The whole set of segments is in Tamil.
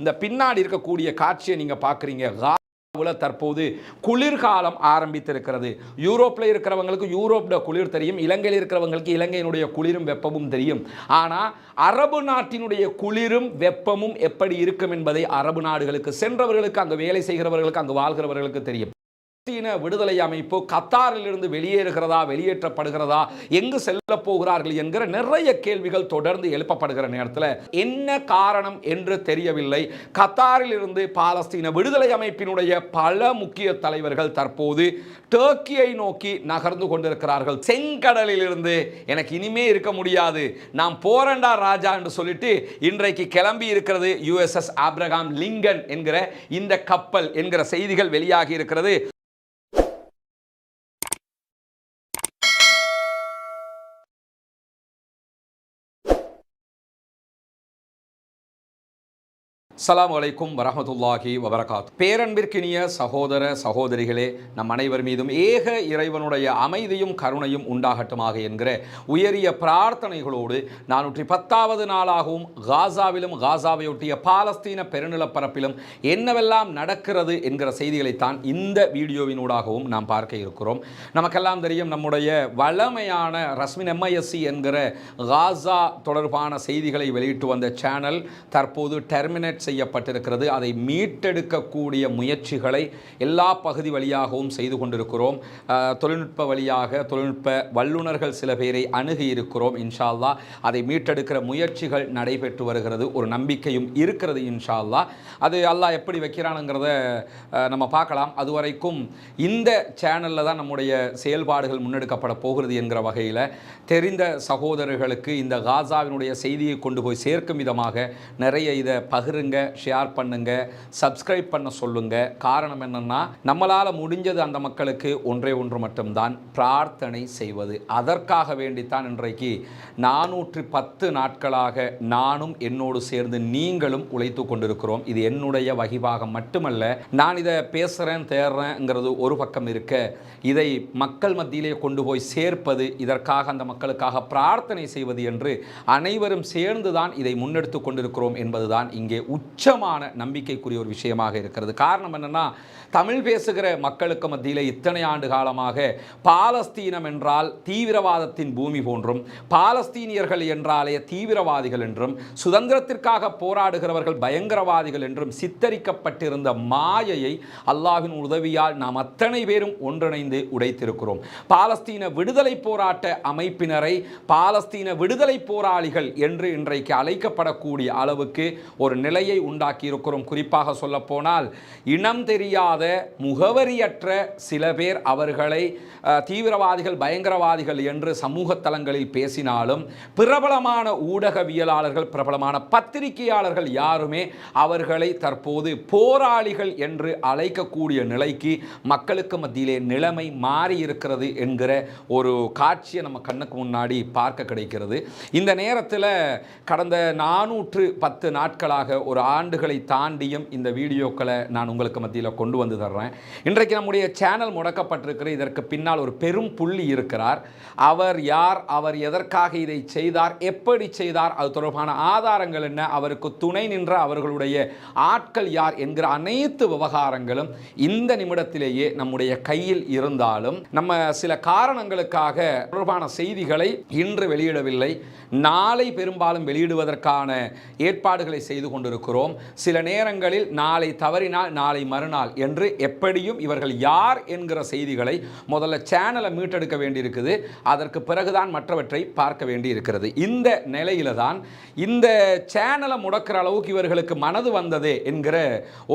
இந்த பின்னாடி இருக்கக்கூடிய காட்சியை நீங்க பார்க்குறீங்க. தற்போது குளிர்காலம் ஆரம்பித்திருக்கிறது. யூரோப்பில் இருக்கிறவங்களுக்கு யூரோப்ட குளிர் தெரியும், இலங்கையில் இருக்கிறவங்களுக்கு இலங்கையினுடைய குளிரும் வெப்பமும் தெரியும். ஆனால் அரபு நாட்டினுடைய குளிரும் வெப்பமும் எப்படி இருக்கும் என்பதை அரபு நாடுகளுக்கு சென்றவர்களுக்கு, அங்கு வேலை செய்கிறவர்களுக்கு, அங்கு வாழ்கிறவர்களுக்கு தெரியும். பாலஸ்தீன விடுதலை அமைப்பு கத்தாரிலிருந்து வெளியேறுகிறதா, வெளியேற்றப்படுகிறதா, எங்கு செல்ல போகிறார்கள் என்கிற நிறைய கேள்விகள் தொடர்ந்து எழுப்பப்படுகிற நேரத்தில் என்ன காரணம் என்று தெரியவில்லை. கத்தாரில் இருந்து பாலஸ்தீன விடுதலை அமைப்பினுடைய பல முக்கிய தலைவர்கள் தற்போது டர்க்கியை நோக்கி நகர்ந்து கொண்டிருக்கிறார்கள். செங்கடலில் இருந்து எனக்கு இனிமே இருக்க முடியாது, நாம் போரண்டா ராஜா என்று சொல்லிட்டு இன்றைக்கு கிளம்பி இருக்கிறது USS ஆப்ரஹாம் லிங்கன் என்கிற இந்த கப்பல் என்கிற செய்திகள் வெளியாகி இருக்கிறது. அஸ்ஸலாமு அலைக்கும் வரஹ்மத்துல்லாஹி வபரகாத். பேரன்பிற்கினிய சகோதர சகோதரிகளே, நம் அனைவர் மீதும் ஏக இறைவனுடைய அமைதியும் கருணையும் உண்டாகட்டுமாக என்கிற உயரிய பிரார்த்தனைகளோடு 410வது நாளாகவும் காசாவிலும் காசாவையொட்டிய பாலஸ்தீன பெருநிலப்பரப்பிலும் என்னவெல்லாம் நடக்கிறது என்கிற செய்திகளைத்தான் இந்த வீடியோவினூடாகவும் நாம் பார்க்க இருக்கிறோம். நமக்கெல்லாம் தெரியும், நம்முடைய வளமையான ரஸ்மின் MISC என்கிற காசா தொடர்பான செய்திகளை வெளியிட்டு வந்த சேனல் தற்போது டெர்மினேட் செய்யப்பட்டிருக்கிறது. அதை மீட்டெடுக்கக்கூடிய முயற்சிகளை எல்லா பகுதி வழியாகவும் செய்து கொண்டிருக்கிறோம். தொழில்நுட்ப வழியாக தொழில்நுட்ப வல்லுநர்கள் சில பேரை அணுகி இருக்கிறோம். இன்ஷா அல்லாஹ் அதை மீட்டெடுக்கிற முயற்சிகள் நடைபெற்று வருகிறது. ஒரு நம்பிக்கையும் இருக்கிறது இன்ஷா அல்லாஹ். அது அல்லாஹ் எப்படி வைக்கிறானுங்கிறத நம்ம பார்க்கலாம். அதுவரைக்கும் இந்த சேனலில் தான் நம்முடைய செயல்பாடுகள் முன்னெடுக்கப்பட போகிறது என்கிற வகையில் தெரிந்த சகோதரர்களுக்கு இந்த காசாவினுடைய செய்தியை கொண்டு போய் சேர்க்கும் விதமாக நிறைய இதை பகிருங்க, ஷேர் பண்ணுங்க, சப்ஸ்கிரைப் பண்ண சொல்லுங்க. காரணம் என்னன்னா, நம்மளால முடிஞ்சது அந்த மக்களுக்கு ஒன்றே ஒன்று மட்டும்தான், பிரார்த்தனை செய்வது. அதற்காக வேண்டித்தான் இன்றைக்கு 410 நாட்களாக நானும் என்னோடு சேர்ந்து நீங்களும் உழைத்து கொண்டிருக்கிறோம். இது என்னுடைய வகிபாகம் மட்டுமல்ல. நான் இதை பேசுறேன் தேர்றேங்கிறது ஒரு பக்கம் இருக்க, இதை மக்கள் மத்தியிலே கொண்டு போய் சேர்ப்பது, இதற்காக அந்த மக்களுக்காக பிரார்த்தனை செய்வது என்று அனைவரும் சேர்ந்துதான் இதை முன்னெடுத்து கொண்டிருக்கிறோம் என்பதுதான் இங்கே உச்சமான நம்பிக்கைக்குரிய ஒரு விஷயமாக இருக்கிறது. காரணம் என்னன்னா, தமிழ் பேசுகிற மக்களுக்கு மத்தியில் இத்தனை ஆண்டு காலமாக பாலஸ்தீனம் என்றால் தீவிரவாதத்தின் பூமி போன்றும், பாலஸ்தீனியர்கள் என்றாலே தீவிரவாதிகள் என்றும், சுதந்திரத்திற்காக போராடுகிறவர்கள் பயங்கரவாதிகள் என்றும் சித்தரிக்கப்பட்டிருந்த மாயையை அல்லாஹ்வின் உதவியால் நாம் அத்தனை பேரும் ஒன்றிணைந்து உடைத்திருக்கிறோம். பாலஸ்தீன விடுதலை போராட்ட அமைப்பினரை பாலஸ்தீன விடுதலை போராளிகள் என்று இன்றைக்கு அழைக்கப்படக்கூடிய அளவுக்கு ஒரு நிலையை உண்டாக்கி இருக்கிறோம். குறிப்பாக சொல்ல போனால், இனம் தெரியாத முகவரியற்ற சில பேர் அவர்களை தீவிரவாதிகள் பயங்கரவாதிகள் என்று சமூக தளங்களில் பேசினாலும், பிரபலமான ஊடகவியலாளர்கள் பிரபலமான பத்திரிகையாளர்கள் யாருமே அவர்களை தற்போது போராளிகள் என்று அழைக்கக்கூடிய நிலைக்கு மக்களுக்கு மத்தியிலே நிலைமை மாறி இருக்கிறது என்கிற ஒரு காட்சியை நம்ம கண்ணுக்கு முன்னாடி பார்க்க கிடைக்கிறது. இந்த நேரத்தில் கடந்த 410 நாட்களாக ஒரு ஆண்டுகளை தாண்டியும் இந்த வீடியோக்களை நான் உங்களுக்கு மத்தியில் கொண்டு வந்து தர்றேன். இன்றைக்கு நம்முடைய சேனல் முடக்கப்பட்டிருக்கிற இதற்கு பின்னால் ஒரு பெரும் புள்ளி இருக்கிறார். அவர் யார், அவர் எதற்காக இதை செய்தார், எப்படி செய்தார், அது தொடர்பான ஆதாரங்கள் என்ன, அவருக்கு துணை நின்ற அவர்களுடைய ஆட்கள் யார் என்கிற அனைத்து விவகாரங்களும் இந்த நிமிடத்திலேயே நம்முடைய கையில் இருந்தாலும், நம்ம சில காரணங்களுக்காக தொடர்பான செய்திகளை இன்று வெளியிடவில்லை. நாளை பெரும்பாலும் வெளியிடுவதற்கான ஏற்பாடுகளை செய்து கொண்டிருக்கிறோம். சில நேரங்களில் நாளை தவறினால் நாளை மறுநாள் என்று எப்படியும் இவர்கள் யார் என்கிற செய்திகளை முதல்ல சேனலை மீட்டெடுக்க வேண்டியிருக்குது. அதற்கு பிறகுதான் மற்றவற்றை பார்க்க வேண்டி இருக்கிறது. இந்த நிலையில தான் இந்த சேனலை முடக்கிற அளவுக்கு இவர்களுக்கு மனது வந்ததே என்கிற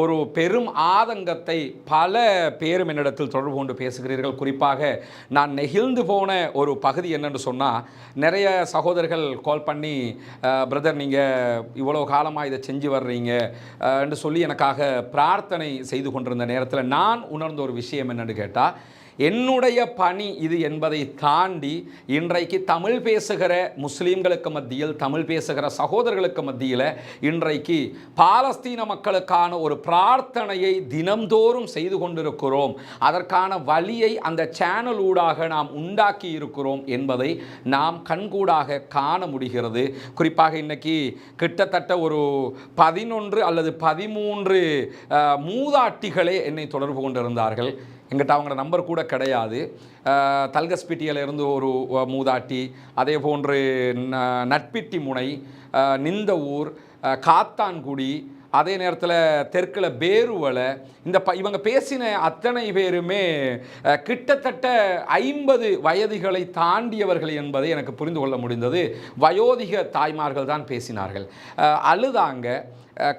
ஒரு பெரும் ஆதங்கத்தை பல பேரும் என்னிடத்தில் தொடர்பு கொண்டு பேசுகிறீர்கள். குறிப்பாக நான் நெகிழ்ந்து போன ஒரு பகுதி என்னென்னு சொன்னால், நிறைய சகோதரர்கள் கால் பண்ணி, பிரதர் நீங்கள் இவ்வளோ காலமாக இதை செஞ்சு வர்றீங்க என்று சொல்லி எனக்காக பிரார்த்தனை செய்து கொண்டிருந்த நேரத்தில் நான் உணர்ந்த ஒரு விஷயம் என்னென்னு கேட்டால், என்னுடைய பணி இது என்பதை தாண்டி இன்றைக்கு தமிழ் பேசுகிற முஸ்லீம்களுக்கு மத்தியில், தமிழ் பேசுகிற சகோதரர்களுக்கு மத்தியில் இன்றைக்கு பாலஸ்தீன மக்களுக்கான ஒரு பிரார்த்தனையை தினம்தோறும் செய்து கொண்டிருக்கிறோம். அதற்கான வழியை அந்த சேனல் ஊடாக நாம் உண்டாக்கி இருக்கிறோம் என்பதை நாம் கண்கூடாக காண முடிகிறது. குறிப்பாக இன்னைக்கு கிட்டத்தட்ட ஒரு 11 அல்லது 13 மூதாட்டிகளே என்னை தொடர்பு கொண்டிருந்தார்கள். எங்கிட்ட அவங்களோட நம்பர் கூட கிடையாது. தல்கஸ்பிட்டியிலிருந்து ஒரு மூதாட்டி, அதே போன்று நட்பிட்டி முனை, நிந்த ஊர், காத்தான்குடி, அதே நேரத்தில் தெற்கில் பேருவலை, இவங்க பேசின அத்தனை பேருமே கிட்டத்தட்ட 50 வயதுகளை தாண்டியவர்கள் என்பதை எனக்கு புரிந்து கொள்ள முடிந்தது. வயோதிக தாய்மார்கள் தான் பேசினார்கள். அழுதாங்க,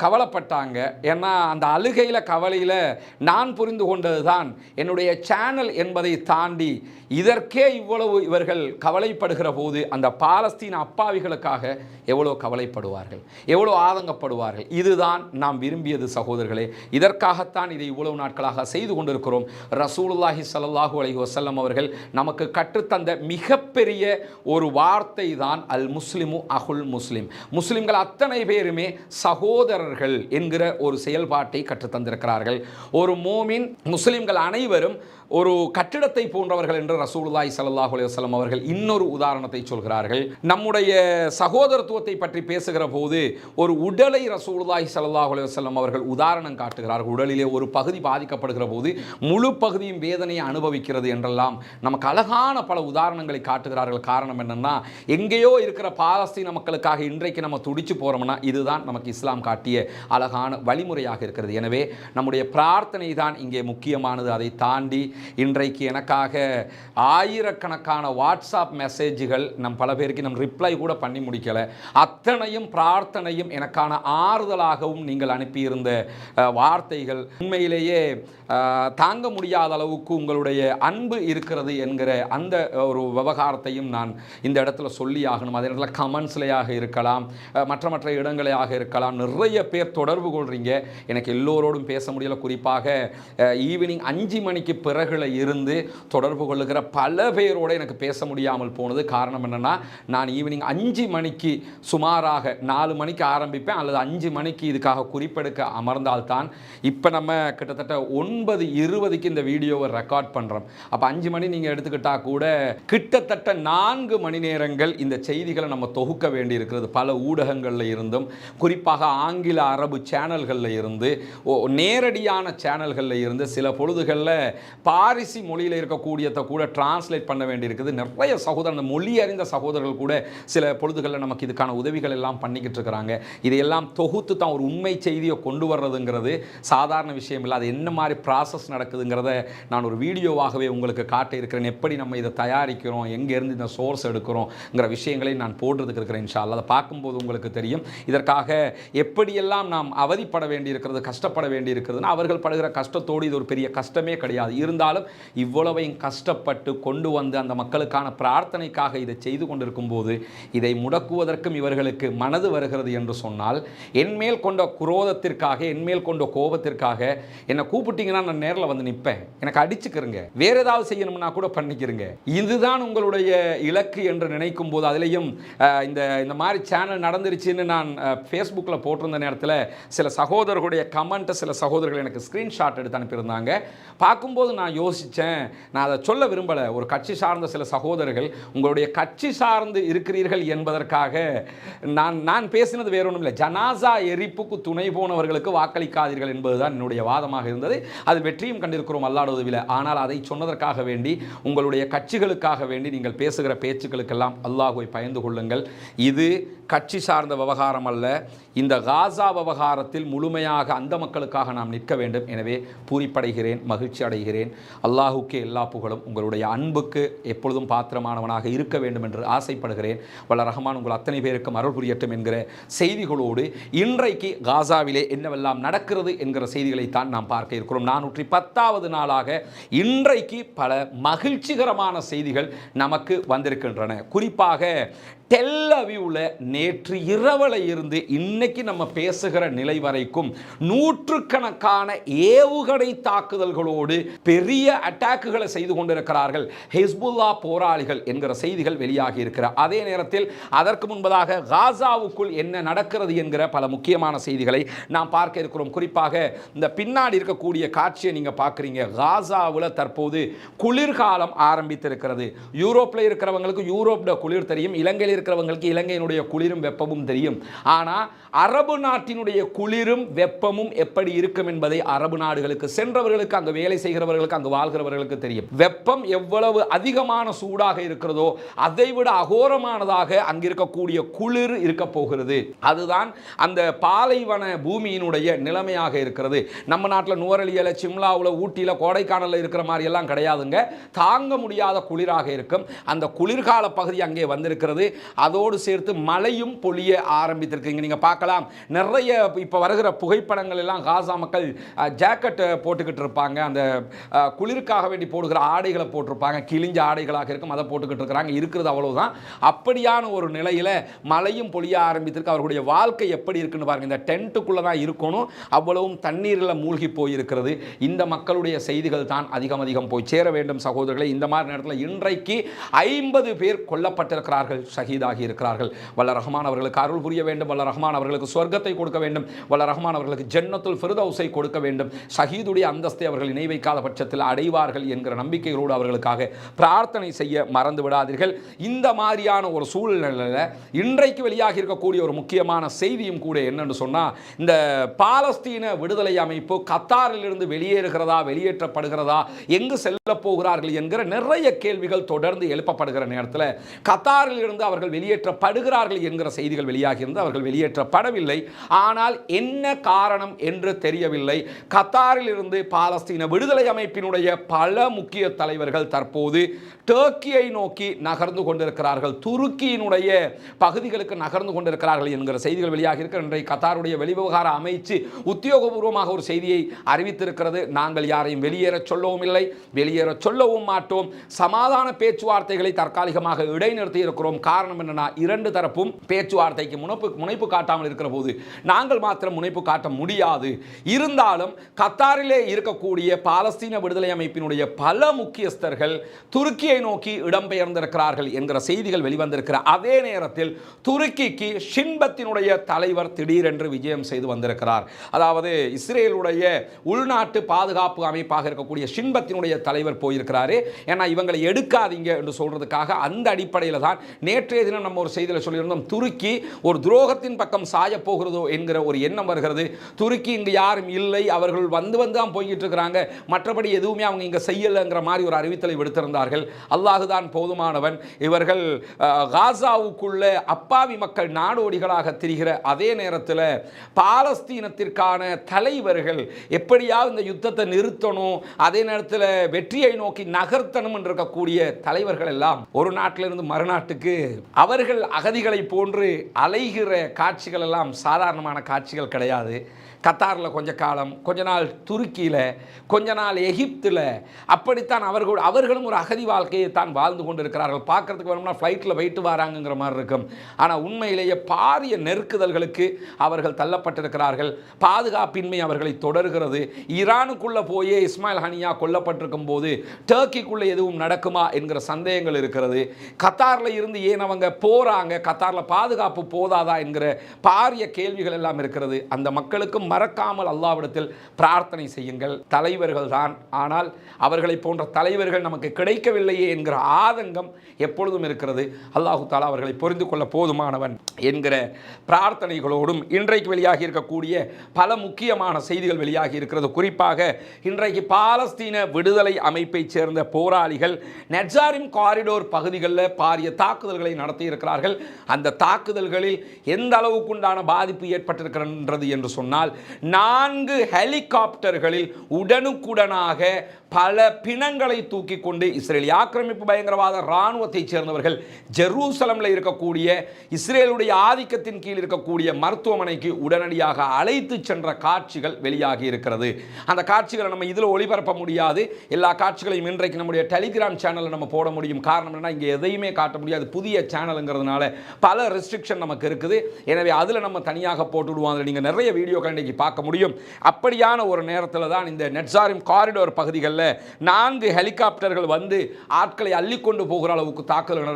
கவலைப்பட்டாங்க. ஏன்னா அந்த அழுகையில், கவலையில் நான் புரிந்து கொண்டது தான் என்னுடைய சேனல் என்பதை தாண்டி இதற்கே இவ்வளவு இவர்கள் கவலைப்படுகிற போது அந்த பாலஸ்தீன அப்பாவிகளுக்காக எவ்வளோ கவலைப்படுவார்கள், எவ்வளோ ஆதங்கப்படுவார்கள். இதுதான் நாம் விரும்பியது சகோதரர்களே. இதற்காகத்தான் இதை இவ்வளவு நாட்களாக செய்து கொண்டிருக்கிறோம். ரசூலுல்லாஹி ஸல்லல்லாஹு அலைஹி வஸல்லம் அவர்கள் நமக்கு கற்றுத்தந்த மிகப்பெரிய ஒரு வார்த்தை தான் அல் முஸ்லிமு அஹுல் முஸ்லிம். முஸ்லிம்கள் அத்தனை பேருமே சகோதரர்கள் என்கிற ஒரு செயல்பாட்டை கற்றுத்தந்திருக்கிறார்கள். ஒரு மோமின், முஸ்லிம்கள் அனைவரும் ஒரு கட்டிடத்தை போன்றவர்கள் என்று ரசூலுல்லாஹி ஸல்லல்லாஹு அலைஹி வஸல்லம் அவர்கள் இன்னொரு உதாரணத்தை சொல்கிறார்கள். நம்முடைய சகோதரத்துவத்தை பற்றி பேசுகிற போது ஒரு உடலை ரசூலுல்லாஹி ஸல்லல்லாஹு அலைஹி வஸல்லம் அவர்கள் உதாரணம் காட்டுகிறார்கள். உடலிலே ஒரு பகுதி பாதிக்கப்படுகிற போது முழு பகுதியும் வேதனையை அனுபவிக்கிறது என்றெல்லாம் நமக்கு அழகான பல உதாரணங்களை காட்டுகிறார்கள். காரணம் என்னன்னா, எங்கேயோ இருக்கிற பாலஸ்தீன மக்களுக்காக இன்றைக்கு நம்ம துடிச்சு போறோம்னா இதுதான் நமக்கு இஸ்லாம் காட்டிய அழகான வழிமுறையாக இருக்கிறது. எனவே நம்முடைய பிரார்த்தனை தான் இங்கே முக்கியமானது. அதை தாண்டி இன்றைக்கு எனக்காக ஆயிரக்கணக்கான வாட்ஸ்அப் மெசேஜ்கள், பல பேருக்கு ரிப்ளை கூட பண்ணி முடிக்கலை. அத்தனையும் பிரார்த்தனையும் எனக்கான ஆறுதலாகவும் நீங்கள் அனுப்பியிருந்த வார்த்தைகள் உண்மையிலேயே தாங்க முடியாத அளவுக்கு உங்களுடைய அன்பு இருக்கிறது என்கிற அந்த ஒரு விவகாரத்தையும் நான் இந்த இடத்துல சொல்லி ஆகணும். அதே நேரத்தில் கமெண்ட்ஸ்லையாக இருக்கலாம், மற்ற இடங்களையாக இருக்கலாம், நிறைய பேர் தொடர்பு கொள்றீங்க. எனக்கு எல்லோரோடும் பேச முடியல. குறிப்பாக ஈவினிங் 5 மணிக்கு பிறகுல இருந்து தொடர்பு கொள்ளுகிற பல பேரோடு எனக்கு பேச முடியாமல் போனது. காரணம் என்னன்னா, நான் ஈவினிங் 5 மணிக்கு சுமாராக 4 மணிக்கு ஆரம்பிப்பேன் அல்லது 5 மணிக்கு இதுக்காக குறிப்பெடுக்க அமர்ந்தால்தான். இப்போ நம்ம கிட்டத்தட்ட 9:20க்கு இந்த வீடியோவை ரெக்கார்ட் பண்ணுறோம். அப்போ 5 மணி நீங்கள் எடுத்துக்கிட்டா கூட கிட்டத்தட்ட 4 மணி நேரங்கள் இந்த செய்திகளை நம்ம தொகுக்க வேண்டி இருக்கிறது. பல ஊடகங்களில் இருந்தும், குறிப்பாக ஆங்கில அரபு சேனல்களில் இருந்து, நேரடியான சேனல்களில் இருந்து, சில பொழுதுகளில் பாரிசி மொழியில் இருக்கக்கூடியதை கூட டிரான்ஸ்லேட் பண்ண வேண்டியிருக்குது. நிறைய சகோதரர், மொழி அறிந்த சகோதரர்கள் கூட சில பொழுதுகளில் நமக்கு இதுக்கான உதவிகள் எல்லாம் பண்ணிக்கிட்டு இருக்கிறாங்க. இதையெல்லாம் தொகுத்து தான் ஒரு உண்மை செய்தியை கொண்டு வர்றதுங்கிறது சாதாரண விஷயம் இல்லை. அது என்ன மாதிரி ப்ராசஸ் நடக்குதுங்கிறத நான் ஒரு வீடியோவாகவே உங்களுக்கு காட்ட இருக்கிறேன். எப்படி நம்ம இதை தயாரிக்கிறோம், எங்கேருந்து இந்த சோர்ஸ் எடுக்கிறோங்கிற விஷயங்களை நான் போடுறதுக்கு இருக்கிறேன். இன்ஷா அல்லாஹ் அதை பார்க்கும்போது உங்களுக்கு தெரியும். இதற்காக எப்படியெல்லாம் நாம் அவதிப்பட வேண்டியிருக்கிறது, கஷ்டப்பட வேண்டியிருக்கிறதுனா, அவர்கள் படுகிற கஷ்டத்தோடு இது ஒரு பெரிய கஷ்டமே கிடையாது. இருந்தாலும் இவ்வளவையும் கஷ்டப்பட்டு கொண்டு வந்து அந்த மக்களுக்கான பிரார்த்தனைக்காக இதை செய்து கொண்டிருக்கும் போது இதை முடக்குவதற்கும் இவர்களுக்கு மனது வருகிறது என்று சொன்னால், என்மேல் கொண்ட குரோதத்திற்காக, என்மேல் கொண்ட கோபத்திற்காக என்னை கூப்பிட்டீங்கன்னா நான் நேரில் வந்து நிற்பேன். எனக்கு அடிச்சுக்கிறங்க, வேற ஏதாவது செய்யணும்னா கூட பண்ணிக்கிறங்க. இதுதான் உங்களுடைய இலக்கு என்று நினைக்கும் போது, அதிலையும் இந்த மாதிரி சேனல் நடந்துருச்சுன்னு நான் ஃபேஸ்புக்கில் போட்டிருந்த நேரத்தில் சில சகோதரர்களுடைய கமெண்ட்டை சில சகோதரர்கள் எனக்கு ஸ்க்ரீன்ஷாட் எடுத்து அனுப்பியிருந்தாங்க. பார்க்கும்போது நான் யோசித்தேன், நான் அதை சொல்ல விரும்பலை. ஒரு கட்சி சார்ந்த சில சகோதரர்கள் உங்களுடைய கட்சி சார்ந்து இருக்கிறீர்கள் என்பதற்காக நான் பேசினது வேற ஒன்றும் இல்லை. ஜனாசா எரிப்புக்கு துணை போனவர்களுக்கு வாக்களிக்காதீர்கள் என்பதுதான் என்னுடைய வாதமாக இருந்தது. அது வெற்றியும் கண்டிருக்கிறோம் அல்லாஹ்வுடைய உதவியில். ஆனால் அதை சொன்னதற்காக வேண்டி, உங்களுடைய கட்சிகளுக்காக வேண்டி நீங்கள் பேசுகிற பேச்சுக்களுக்கெல்லாம் அல்லாஹ்வை பயந்து கொள்ளுங்கள். இது கட்சி சார்ந்த விவகாரம் அல்ல. இந்த காசா விவகாரத்தில் முழுமையாக அந்த மக்களுக்காக நாம் நிற்க வேண்டும். எனவே பூரிப்படைகிறேன், மகிழ்ச்சி அடைகிறேன். அல்லாஹுக்கே எல்லா புகழும். உங்களுடைய அன்புக்கு எப்பொழுதும் பாத்திரமானவனாக இருக்க வேண்டும் என்று ஆசைப்படுகிறேன். வல்ல ரஹ்மான் உங்கள் அத்தனை பேருக்கும் அருள் புரியட்டும் என்கிற செய்திகளோடு இன்றைக்கு காசாவிலே என்னவெல்லாம் நடக்கிறது என்கிற செய்திகளைத்தான் நாம் பார்க்க இருக்கிறோம். 410வது நாளாக இன்றைக்கு பல மகிழ்ச்சிகரமான செய்திகள் நமக்கு வந்திருக்கின்றன. குறிப்பாக டெல் அவீவில் நேற்று இரவில் இருந்து இன்னைக்கு நம்ம பேசுகிற நிலை வரைக்கும் நூற்றுக்கணக்கான ஏவுகணை தாக்குதல்களோடு பெரிய அட்டாக்குகளை செய்து கொண்டிருக்கிறார்கள் ஹிஸ்புல்லா போராளிகள் என்கிற செய்திகள் வெளியாகி இருக்கிற அதே நேரத்தில் அதற்கு முன்பதாக காசாவுக்குள் என்ன நடக்கிறது என்கிற பல முக்கியமான செய்திகளை நாம் பார்க்க இருக்கிறோம். குறிப்பாக இந்த பின்னாடி இருக்கக்கூடிய காட்சியை நீங்க பார்க்குறீங்க. காசாவில் தற்போது குளிர்காலம் ஆரம்பித்திருக்கிறது. யூரோப்பில் இருக்கிறவங்களுக்கு யூரோப்ட குளிர் தெரியும், இலங்கையில் இருக்கிறவங்களுக்கு இலங்கையினுடைய குளிரும் வெப்பமும் தெரியும். ஆனால் அரபு நாட்டினுடைய குளிரும் வெப்பமும் எப்படி இருக்கும் என்பதை அரபு நாடுகளுக்கு சென்றவர்களுக்கு, அங்கு வேலை செய்கிறவர்களுக்கு, அங்கு வாழ்கிறவர்களுக்கு தெரியும். வெப்பம் எவ்வளவு அதிகமான சூடாக இருக்கிறதோ அதைவிட அகோரமானதாக அங்கு இருக்கக்கூடிய குளிர் இருக்க போகிறது. அதுதான் அந்த பாலைவன பூமியினுடைய நிலைமையாக இருக்கிறது. நம்ம நாட்டில் நுவரெலியில், சிம்லாவில், ஊட்டியில், கோடைக்கானலில் இருக்கிற மாதிரி எல்லாம் கிடையாதுங்க. தாங்க முடியாத குளிராக இருக்கும். அந்த குளிர்கால பகுதி அங்கே வந்திருக்கிறது. அதோடு சேர்த்து மழையும் பொழிய ஆரம்பித்திருக்கீங்க. நீங்க பார்க்கலாம், நிறைய இப்போ வருகிற புகைப்படங்கள் எல்லாம் காசா மக்கள் ஜாக்கெட் போட்டுக்கிட்டு இருப்பாங்க. அந்த குளிருக்காக வேண்டி போடுகிற ஆடைகளை போட்டிருப்பாங்க. கிழிஞ்ச ஆடைகளாக இருக்கும், அதை போட்டுக்கிட்டு இருக்கிறாங்க. இருக்கிறது அவ்வளவுதான். அப்படியான ஒரு நிலையில் மழையும் பொழிய ஆரம்பித்திருக்கு. அவர்களுடைய வாழ்க்கை எப்படி இருக்குன்னு பாருங்க. இந்த டென்ட்டுக்குள்ள தான் இருக்கணும், அவ்வளவும் தண்ணீரில் மூழ்கி போயிருக்கிறது. இந்த மக்களுடைய செய்திகள் தான் அதிகம் போய் சேர வேண்டும் சகோதரர்களை. இந்த மாதிரி நேரத்தில் இன்றைக்கு 50 பேர் கொல்லப்பட்டிருக்கிறார்கள், ஷஹீதாகி இருக்கிறார்கள். வல்ல ரஹ்மான் அவர்களுக்கு அருள் புரிய வேண்டும். வல்ல ரஹ்மான் அவர்களுக்கு சொர்க்கத்தை கொடுக்க வேண்டும். வல்ல ரஹ்மான் அவர்களுக்கு ஜன்னத்துல் ஃபிர்தௌஸை கொடுக்க வேண்டும். ஷஹீதுடைய அந்தஸ்தை அவர்கள் இணை வைக்காத பட்சத்தில் அடைவார்கள் என்கிற நம்பிக்கைகளோடு அவர்களுக்காக பிரார்த்தனை செய்ய மறந்து விடாதீர்கள். இந்த மாதிரியான ஒரு சூழ்நிலையில் இன்றைக்கு வெளியாகி இருக்கக்கூடிய ஒரு முக்கியமான செய்தியும் கூட என்னன்னு சொன்னால், இந்த பாலஸ்தீன விடுதலை அமைப்பு கத்தாரில் இருந்து வெளியேறுகிறதா, வெளியேற்றப்படுகிறதா, எங்கு செல்ல போகிறார்கள் என்கிற நிறைய கேள்விகள் தொடர்ந்து எழுப்பப்படுகிற நேரத்தில் கத்தாரில் இருந்து அவர்கள் வெளியேற்றப்படுகிறார்கள் என்கிற செய்திகள் வெளியாகியிருந்து அவர்கள் வெளியேற்றப்படவில்லை. ஆனால் என்ன காரணம் என்று தெரியவில்லை. கத்தாரில் இருந்து பாலஸ்தீன விடுதலை அமைப்பினுடைய பல முக்கிய தலைவர்கள் தற்போது டர்க்கியை நோக்கி நகர்ந்து கொண்டிருக்கிறார்கள், துருக்கியினுடைய பகுதிகளுக்கு நகர்ந்து கொண்டிருக்கிறார்கள் என்கிற செய்திகள் வெளியாகி இருக்கிற இன்றைக்கு கத்தாருடைய வெளிவிவகார அமைச்சு உத்தியோகபூர்வமாக ஒரு செய்தியை அறிவித்திருக்கிறது. நாங்கள் யாரையும் வெளியேற சொல்லவும் இல்லை, வெளியேற சொல்லவும் மாட்டோம். சமாதான பேச்சுவார்த்தைகளை தற்காலிகமாக இடைநிறுத்தி இருக்கிறோம். காரணம் என்னன்னா, இரண்டு தரப்பும் பேச்சுவார்த்தைக்கு முனைப்பு காட்டாமல் இருக்கிற போது நாங்கள் மாத்திரம் முனைப்பு காட்ட முடியாது. இருந்தாலும் கத்தாரிலே இருக்கக்கூடிய பாலஸ்தீன விடுதலை அமைப்பினுடைய பல முக்கியஸ்தர்கள் துருக்கியை நோக்கி இடம்பெயர்ந்திருக்கிறார்கள் என்கிற செய்திகள் வெளிவந்திருக்கிற அதே நேரத்தில் துருக்கிக்கு ஷின்பத்தினுடைய தலைவர் திடீரென்று விஜயம் செய்து வந்திருக்கிறார். அதாவது இஸ்ரேலுடைய உள்நாட்டு பாதுகாப்பு அமைப்பாக இருக்கக்கூடிய ஷின்பத்தினுடைய தலைவர் போயிருக்கிறாரு. ஏன்னா இவங்களை எடுக்காதீங்க என்று சொல்றதுக்காக அந்த அடிப்படையில் தான் நேற்றைய தினம் நம்ம ஒரு செய்தியில் சொல்லியிருந்தோம், துருக்கி ஒரு துரோகத்தின் பக்கம் சாய போகிறதோ என்கிற ஒரு எண்ணம் வருகிறது. துருக்கி இங்கு யாரும் இல்லை, அவர்கள் வந்து தான் போய்கிட்டு இருக்கிறாங்க, மற்றபடி எதுவுமே அவங்க இங்கே செய்யலைங்கிற மாதிரி ஒரு அறிவித்தலை விடுத்திருந்தார்கள். அல்லாஹுதான் போதுமானவன். இவர்கள் காசாவுக்குள்ள அப்பாவி மக்கள் நாடோடிகளாக திரிகிற அதே நேரத்தில் பாலஸ்தீனத்திற்கான தலைவர்கள் எப்படியாவது இந்த யுத்தத்தை நிறுத்தணும், அதே நேரத்தில் வெற்றியை நோக்கி நகர்த்தணும் என்று இருக்கக்கூடிய தலைவர்கள் எல்லாம் ஒரு நாட்டிலிருந்து மறுநாட்டுக்கு அவர்கள் அகதிகளை போன்று அலைகிற காட்சிகள் எல்லாம் சாதாரணமான காட்சிகள் கிடையாது. கத்தாரில் கொஞ்ச காலம், கொஞ்ச நாள் துருக்கியில், கொஞ்ச நாள் எகிப்தில், அப்படித்தான் அவர்களும் ஒரு அகதி வாழ்க்கையை தான் வாழ்ந்து கொண்டு இருக்கிறார்கள். பார்க்கறதுக்கு வேணும்னா ஃப்ளைட்டில் போயிட்டு வராங்கங்கிற மாதிரி இருக்கும். ஆனால் உண்மையிலேயே பாரிய நெருக்குதல்களுக்கு அவர்கள் தள்ளப்பட்டிருக்கிறார்கள். பாதுகாப்பின்மை அவர்களை தொடர்கிறது. ஈரானுக்குள்ளே போயே இஸ்மாயில் ஹனியா கொல்லப்பட்டிருக்கும் போது டர்க்கிக்குள்ளே எதுவும் நடக்குமா என்கிற சந்தேகங்கள் இருக்கிறது. கத்தாரில் இருந்து ஏன் அவங்க போகிறாங்க, கத்தாரில் பாதுகாப்பு போதாதா என்கிற பாரிய கேள்விகள் எல்லாம் இருக்கிறது. அந்த மக்களுக்கும் மறக்காமல் அல்லாஹ்விடத்தில் பிரார்த்தனை செய்யுங்கள். தலைவர்கள் தான், ஆனால் அவர்களை போன்ற தலைவர்கள் நமக்கு கிடைக்கவில்லையே என்கிற ஆதங்கம் எப்பொழுதும் இருக்கிறது. அல்லாஹு தஆலா அவர்களை புரிந்து கொள்ள போதுமானவன் என்கிற பிரார்த்தனைகளோடும் இன்றைக்கு வெளியாகி இருக்கக்கூடிய பல முக்கியமான செய்திகள் வெளியாகி இருக்கிறது. குறிப்பாக இன்றைக்கு பாலஸ்தீன விடுதலை அமைப்பைச் சேர்ந்த போராளிகள் நெட்சாரிம் காரிடோர் பகுதிகளில் பாரிய தாக்குதல்களை நடத்தி இருக்கிறார்கள். அந்த தாக்குதல்களில் எந்த அளவுக்குண்டான பாதிப்பு ஏற்பட்டிருக்கிறது என்று சொன்னால் 4 ஹெலிகாப்டர்களில் உடனுக்குடனாக பல பிணங்களை தூக்கி கொண்டு இஸ்ரேலிய ஆக்கிரமிப்பு பயங்கரவாத இராணுவத்தைச் சேர்ந்தவர்கள் ஜெருசலமில் இருக்கக்கூடிய இஸ்ரேலுடைய ஆதிக்கத்தின் கீழ் இருக்கக்கூடிய மருத்துவமனைக்கு உடனடியாக அழைத்து சென்ற காட்சிகள் வெளியாகி இருக்கிறது. அந்த காட்சிகளை நம்ம இதில் ஒளிபரப்ப முடியாது. எல்லா காட்சிகளையும் இன்றைக்கு நம்முடைய டெலிகிராம் சேனலில் நம்ம போட முடியும். காரணம் என்ன, இங்கே எதையுமே காட்ட முடியாது. புதிய சேனலுங்கிறதுனால பல ரெஸ்ட்ரிக்ஷன் நமக்கு இருக்குது. எனவே அதில் நம்ம தனியாக போட்டுவிடுவோம். அதில் நீங்கள் நிறைய வீடியோக்கள் இன்றைக்கி பார்க்க முடியும். அப்படியான ஒரு நேரத்தில் தான் இந்த நெட்சாரிம் காரிடோர் பகுதிகளில் 4 ஹெலிகாப்டர்கள் வந்து ஆட்களை அள்ளிக்கொண்டு போகிற அளவுக்கு தாக்குதல்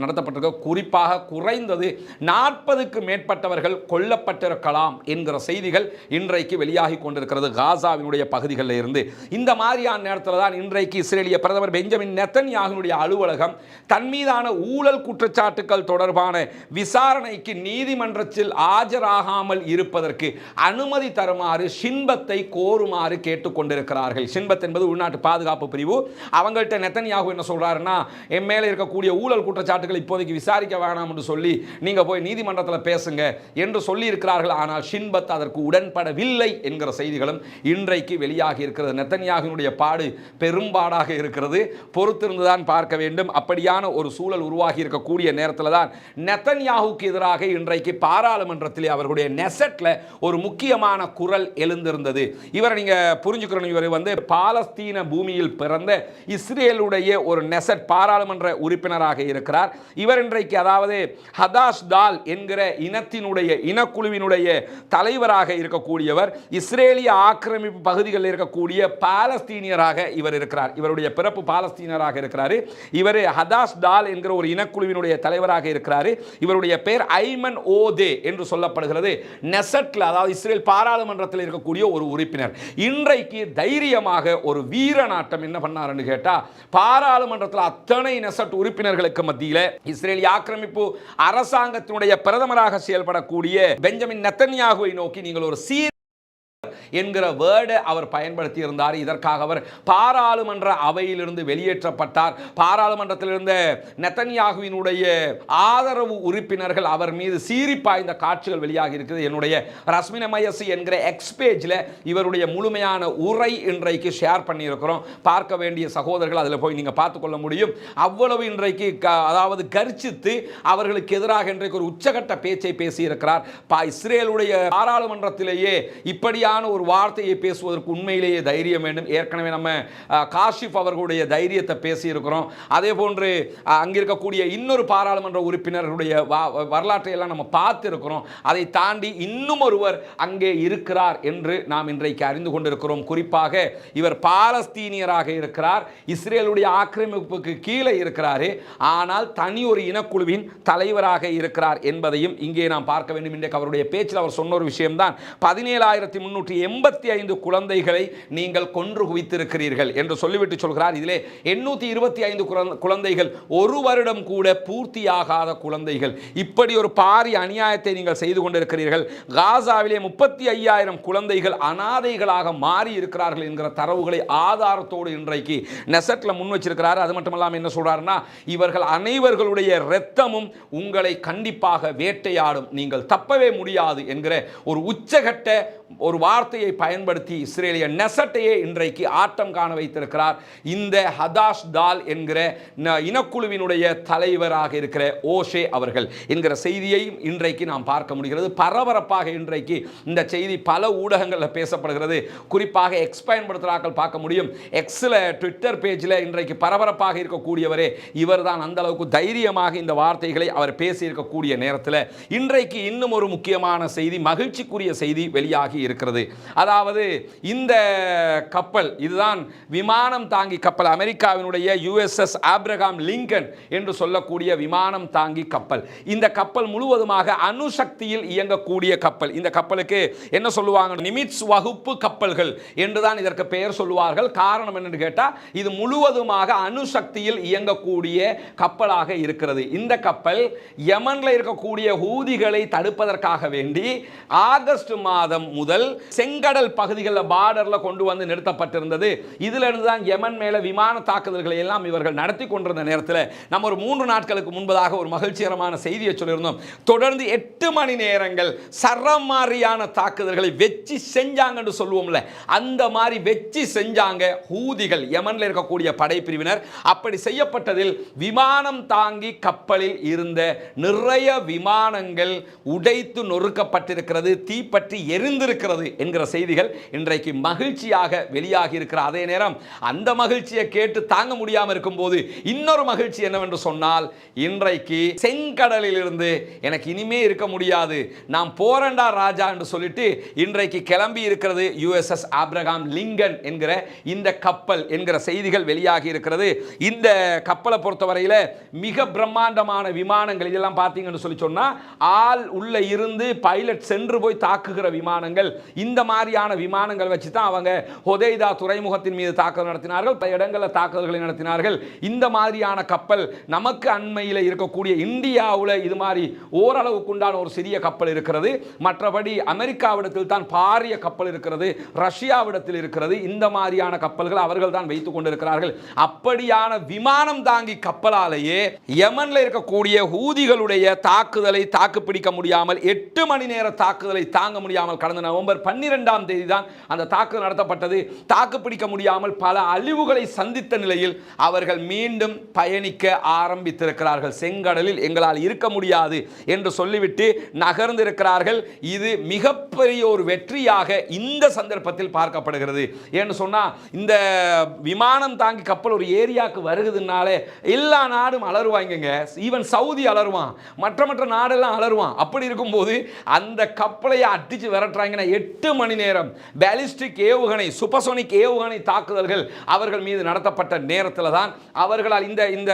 நடத்தப்பட்டிருக்க. குறிப்பாக குறைந்தது 40க்கு மேற்பட்டவர்கள் கொல்லப்பட்டிருக்கலாம் என்கிற செய்திகள் இன்றைக்கு வெளியாகி கொண்டிருக்கிறது காசாவினுடைய பகுதிகளில் இருந்து. இந்த மாதிரியான நேரத்தில் தான் இன்றைக்கு இஸ்ரேலிய பிரதமர் பெஞ்சமின் நெத்தன்யாகுனுடைய அலுவலகம் தன் மீதான ஊழல் குற்றச்சாட்டுகள் தொடர்பான விசாரணைக்கு நீதிமன்றத்தில் ஆஜராகாமல் இருப்பதற்கு அனுமதி தருமாறு ஷின்பத்தை கோருமாறு கேட்டுக்கொண்டிருக்கிறார்கள். ஷின்பத் என்பது உள்நாட்டு பாதுகாப்பு பிரிவு. அவங்கள்ட்ட நெத்தன்யாகு என்ன சொல்றாருன்னா, என் மேலே இருக்கக்கூடிய ஊழல் குற்றச்சாட்டுகளை இப்போதைக்கு விசாரிக்க வேணாம் என்று சொல்லி நீங்க போய் நீதிமன்றத்தில் பேசுங்க என்று சொல்லி இருக்கிறார்கள். ஆனால் ஷின்பத் அதற்கு உடன்படவில்லை என்கிற செய்திகளும் இன்றைக்கு வெளியாகி இருக்கிறது. நெத்தன்யாகுனுடைய பாடு பெரும்பாடாக இருக்கிறது. பொறுத்திருந்துதான் பார்க்க வேண்டும். அப்படியான ஒரு சூழல் உருவாகி இருக்கக்கூடிய நேரத்தில் தான் நெத்தன்யாகுக்கு எதிராக இன்றைக்கு பாராளுமன்றத்தில் அவர்களுடைய நெசட்ல ஒரு முக்கியமான குரல் எழுந்திருந்தது. இவரை நீங்க புரிஞ்சுக்கணும். இவர் வந்து பாலஸ்தீன பூமியில் பிறந்த இஸ்ரேலுடைய ஒரு நெசட் பாராளுமன்ற உறுப்பினராக இருக்கிறார். இவர் இன்றைக்கு அதாவது ஹதாஷ் தால் என்கிற இனக்குழுவினுடைய தலைவராக இருக்கக்கூடியவர். இஸ்ரேலிய ஆக்கிரமிப்பு பகுதிகளில் இருக்கக்கூடிய பாலஸ்தீனியராக இவர் இருக்கிறார். இவருடைய பிறப்பு பாலஸ்தீனியராக இருக்கிறார். இவர் ஹதாஷ் தால் என்கிற ஒரு இனக்குழுவினுடைய தலைவராக இருக்கிறார். இவருடைய பெயர் ஐமன் ஓதே என்று சொல்லப்படுகிறது. நெசட்ல அதாவது இஸ்ரேல் பாராளுமன்றத்தில் இருக்கக்கூடிய ஒரு உறுப்பினர். இன்றைக்கு தைரியமாக ஒரு வீரநாட்டம் என்ன பண்ணாருன்னு கேட்டா, பாராளுமன்றத்தில் அத்தனை நெசட் உறுப்பினர்களுக்கு மத்தியில் இஸ்ரேலிய ஆக்கிரமிப்பு அரசாங்கத்தினுடைய பிரதமராக செயல்படக்கூடிய பெஞ்சமின் நெத்தன்யாகுவை நோக்கி நீங்கள் ஒரு என்கிற வேர்டை அவர் பயன்படுத்தி இருந்தார். இதற்காக அவர் பாராளுமன்ற அவையிலிருந்து வெளியேற்றப்பட்டார். பாராளுமன்றத்தில் இருந்த நெத்தன்யாகுவினுடைய ஆதரவு உறுப்பினர்கள் அவர் மீது சீறிப்பாய்ந்த காட்சிகள் வெளியாகி இருக்குது. என்னுடைய ரஸ்மின மயசி என்கிற எக்ஸ் பேஜில் இவருடைய முழுமையான உரை இன்றைக்கு ஷேர் பண்ணியிருக்கிறோம். பார்க்க வேண்டிய சகோதரர்கள் அதில் போய் நீங்கள் பார்த்துக்கொள்ள முடியும். அவ்வளவு இன்றைக்கு அதாவது கர்ச்சித்து அவர்களுக்கு எதிராக இன்றைக்கு ஒரு உச்சகட்ட பேச்சை பேசியிருக்கிறார். இஸ்ரேலுடைய பாராளுமன்றத்திலேயே இப்படியான ஒரு வார்த்தையை பேசுவதற்கு உண்மையிலேயே தைரியம் வேண்டும். ஏற்கனவே நம்ம காஷிப் அவர்களுடைய தைரியத்தை பேசி இருக்கிறோம். அதே போன்று அங்கிருக்கக்கூடிய இன்னொரு பாராளுமன்ற உறுப்பினர்களுடைய வரலாற்றை எல்லாம் நம்ம பார்த்திருக்கிறோம். அதை தாண்டி இன்னும் ஒருவர் அங்கே இருக்கிறார் என்று நாம் இன்றைக்கு அறிந்து கொண்டிருக்கிறோம். குறிப்பாக இவர் பாலஸ்தீனியராக இருக்கிறார். இஸ்ரேலுடைய ஆக்கிரமிப்புக்கு கீழே இருக்கிறார். ஆனால் தனி ஒரு இனக்குழுவின் தலைவராக இருக்கிறார் என்பதையும் இங்கே நாம் பார்க்க வேண்டும். இன்றைக்கு அவருடைய பேச்சில் அவர் சொன்ன ஒரு விஷயம்தான், 17,385 குழந்தைகளை நீங்கள் கொன்று குவித்திருக்கிறீர்கள் என்று சொல்லிவிட்டு சொல்கிறார். இதிலே 825 குழந்தைகள் ஒரு வருடம் கூட பூர்த்தியாகாத குழந்தைகள். இப்படி ஒரு பாரிய அநியாயத்தை நீங்கள் செய்து கொண்டிருக்கிறீர்கள். காசாவிலே 35,000 குழந்தைகள் அனாதைகளாக மாறி இருக்கிறார்கள் என்கிற தரவுகளை ஆதாரத்தோடு இன்றைக்கு நெசட்ல முன் வச்சிருக்கிறார். அது மட்டுமல்லாமல் என்ன சொல்றாருன்னா, இவர்கள் அனைவர்களுடைய இரத்தமும் உங்களை கண்டிப்பாக வேட்டையாடும், நீங்கள் தப்பவே முடியாது என்கிற ஒரு உச்சகட்ட ஒரு வார்த்தையை பயன்படுத்தி இஸ்ரேலிய நெசட்டையே இன்றைக்கு ஆட்டம் காண வைத்திருக்கிறார். இந்த ஹதாஷ் தால் என்கிற இனக்குழுவினுடைய தலைவராக இருக்கிற ஓஷே அவர்கள் என்கிற செய்தியையும் இன்றைக்கு நாம் பார்க்க முடிகிறது. பரபரப்பாக இன்றைக்கு இந்த செய்தி பல ஊடகங்களில் பேசப்படுகிறது. குறிப்பாக எக்ஸ் பயன்படுத்துகிறார்கள் பார்க்க முடியும். எக்ஸில் ட்விட்டர் பேஜில் இன்றைக்கு பரபரப்பாக இருக்கக்கூடியவரே இவர் தான். அந்த அளவுக்கு தைரியமாக இந்த வார்த்தைகளை அவர் பேசியிருக்கக்கூடிய நேரத்தில் இன்றைக்கு இன்னும் ஒரு முக்கியமான செய்தி, மகிழ்ச்சிக்குரிய செய்தி வெளியாகி இருக்கிறது. அதாவது இந்த கப்பல் இதுதான் விமானம் தாங்கி கப்பல், அமெரிக்காவினுடைய USS ஆப்ரஹாம் லிங்கன் என்று சொல்லக்கூடிய விமானம் தாங்கி கப்பல். இந்த கப்பல் முழுவதுமாக அணுசக்தியில் இயங்கக்கூடிய கப்பல். இந்த கப்பலுக்கு என்ன சொல்லுவாங்க, நிமிட்ஸ் வகுப்பு கப்பல்கள் என்றுதான் இதற்கு பெயர் சொல்லுவார்கள். காரணம் என்னன்னு கேட்டால் இது முழுவதுமாக அணுசக்தியில் இயங்கக்கூடிய கப்பலாக இருக்கிறது. இந்த கப்பல் யமன்ல இருக்கக்கூடிய ஹூதிகளை தடுப்பதற்காக வேண்டி ஆகஸ்ட் மாதம் முதல் செங்கடல் பகுதிகளில் பார்டர்ல கொண்டு வந்து நிறுத்தப்பட்டிருந்தது. இதுல இருந்து தான் யமன் மேல விமான தாக்குதல்களை எல்லாம் இவர்கள் நடத்தி கொண்டிருந்த நேரத்தில் நம்ம ஒரு 3 நாட்களுக்கு முன்பதாக ஒரு மகிழ்ச்சிகரமான செய்தியை சொல்லியிருந்தோம். தொடர்ந்து 8 மணி நேரங்கள் சரமாரியான தாக்குதல்களை வெச்சி செஞ்சாங்கன்னு சொல்லுவோம்ல, அந்த மாதிரி வெச்சி செஞ்சாங்க ஹூதிகள், யமன்ல இருக்கக்கூடிய படைப்பிரிவினர். அப்படி செய்யப்பட்டதில் விமானம் தாங்கி கப்பலில் இருந்த நிறைய விமானங்கள் உடைத்து நொறுக்கப்பட்டிருக்கிறது, தீப்பற்றி எரிந்திருக்கிறது என்கிற செய்திகள் இன்றைக்கு மகிழ்ச்சியாக வெளியாகி இருக்கிற அதே நேரம் அந்த மகிழ்ச்சியை கேட்டு தாங்க முடியாமல் இருக்கும் போது இன்னொரு மகிழ்ச்சி என்னவென்று சொன்னால், இன்றைக்கு செங்கடலில் இருந்து எனக்கு இனிமே இருக்க முடியாது, நான் போறேன்டா ராஜா என்று சொல்லிட்டு இன்றைக்கு கிளம்பி இருக்கிறது யுஎஸ்எஸ் ஆப்ரஹாம் லிங்கன் என்கிற இந்த கப்பல் என்கிற செய்திகள் வெளியாகி இருக்கிறது. இந்த கப்பலை பொறுத்தவரையில் மிக பிரம்மாண்டமான விமானங்கள் இதெல்லாம் பார்த்தீங்கன்னு சொல்லி சொன்னா, ஆள் உள்ள இருந்து பைலட் சென்று போய் தாக்குகிற விமானங்கள், இந்த மாதிரியான விமானங்கள் வச்சு தான் அவங்க ஹொதைதா துறைமுகத்தின் மீது தாக்குதல் நடத்தினார்கள், பல இடங்களில் தாக்குதல்களை நடத்தினார்கள். இந்த மாதிரியான கப்பல் நமக்கு அண்மையில் இருக்கக்கூடிய இந்தியாவில் இது மாதிரி ஓரளவுக்குண்டான ஒரு சிறிய கப்பல் இருக்கிறது. மற்றபடி அமெரிக்காவிடத்தில் தான் பாரிய கப்பல் இருக்கிறது, ரஷ்யாவிடத்தில் இருக்கிறது. இந்த மாதிரியான கப்பல்கள் அவர்கள் தான் வைத்துக் கொண்டிருக்கிறார்கள். அப்படியான விமானம் தாங்கி கப்பலாலேயே யமன்ல இருக்கக்கூடிய ஹூதிகளுடைய தாக்குதலை தாக்குப்பிடிக்க முடியாமல் 8 மணி நேர தாக்குதலை தாங்க முடியாமல் கடந்த நவம்பர் 12ஆம் தேதி தான் அந்த தாக்குதல் நடத்தப்பட்டது. தாக்குப்பிடிக்க முடியாமல் பல அழிவுகளை சந்தித்த நிலையில் அவர்கள் மீண்டும் பயணிக்க ஆரம்பித்திருக்கிறார்கள். செங்கடலில் எங்களால் இருக்க முடியாது என்று சொல்லிவிட்டு நகர்ந்திருக்கிறார்கள். இது மிகப்பெரிய ஒரு வெற்றியாக இந்த சந்தர்ப்பத்தில் பார்க்கப்படுகிறது. ஏன்னு சொன்னா, இந்த விமானம் தாங்கி கப்பல் ஒரு ஏரியாவுக்கு வருகுதுனாலே எல்லா நாடும் அலறுவாங்க. ஈவன் சவுதி அலறுவான், மற்ற நாடெல்லாம் அலறுவான். அப்படி இருக்கும்போது அந்த கப்பலை அடிச்சு விரட்டுறாங்கன்னா 8 மணி நேரம் பாலிஸ்டிக் ஏவுகணை, சூப்பர்சோனிக் ஏவுகணை தாக்குதல்கள் அவர்கள் மீது நடத்தப்பட்ட நேரத்தில் தான் அவர்களால் இந்த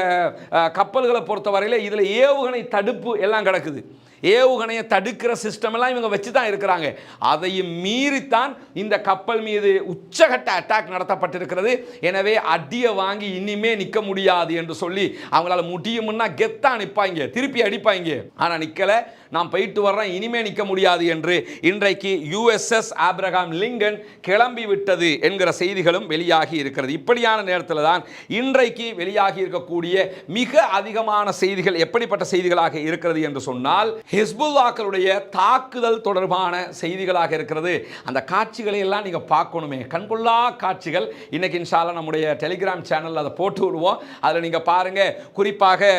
கப்பல்களை பொறுத்தவரையில் இதில் ஏவுகணை தடுப்பு எல்லாம் கிடக்குது. ஏவுகணையை தடுக்கிற சிஸ்டம் எல்லாம் இவங்க வச்சு தான் இருக்கிறாங்க. அதையும் மீறித்தான் இந்த கப்பல் மீது உச்சகட்ட அட்டாக் நடத்தப்பட்டிருக்கிறது. எனவே அடியை வாங்கி இனிமே நிற்க முடியாது என்று சொல்லி அவங்களால முடியும்னா கெத்தா நிற்பாங்க, திருப்பி அடிப்பாங்க. ஆனால் நிற்கலை, நான் போயிட்டு வர்றேன், இனிமே நிற்க முடியாது என்று இன்றைக்கு யுஎஸ்எஸ் ஆப்ரஹாம் லிங்கன் கிளம்பி விட்டது என்கிற செய்திகளும் வெளியாகி இருக்கிறது. இப்படியான நேரத்தில் தான் இன்றைக்கு வெளியாகி இருக்கக்கூடிய மிக அதிகமான செய்திகள் எப்படிப்பட்ட செய்திகளாக இருக்கிறது என்று சொன்னால், ஹிஸ்புல்லாக்களுடைய தாக்குதல் தொடர்பான செய்திகளாக இருக்கிறது. அந்த காட்சிகளை எல்லாம் நீங்கள் பார்க்கணுமே, கண்கொள்ளா காட்சிகள். இன்னைக்கு இன்ஷால்லா நம்முடைய டெலிகிராம் சேனல் அதை போட்டு விடுவோம். அதில் நீங்கள் பாருங்க, குறிப்பாக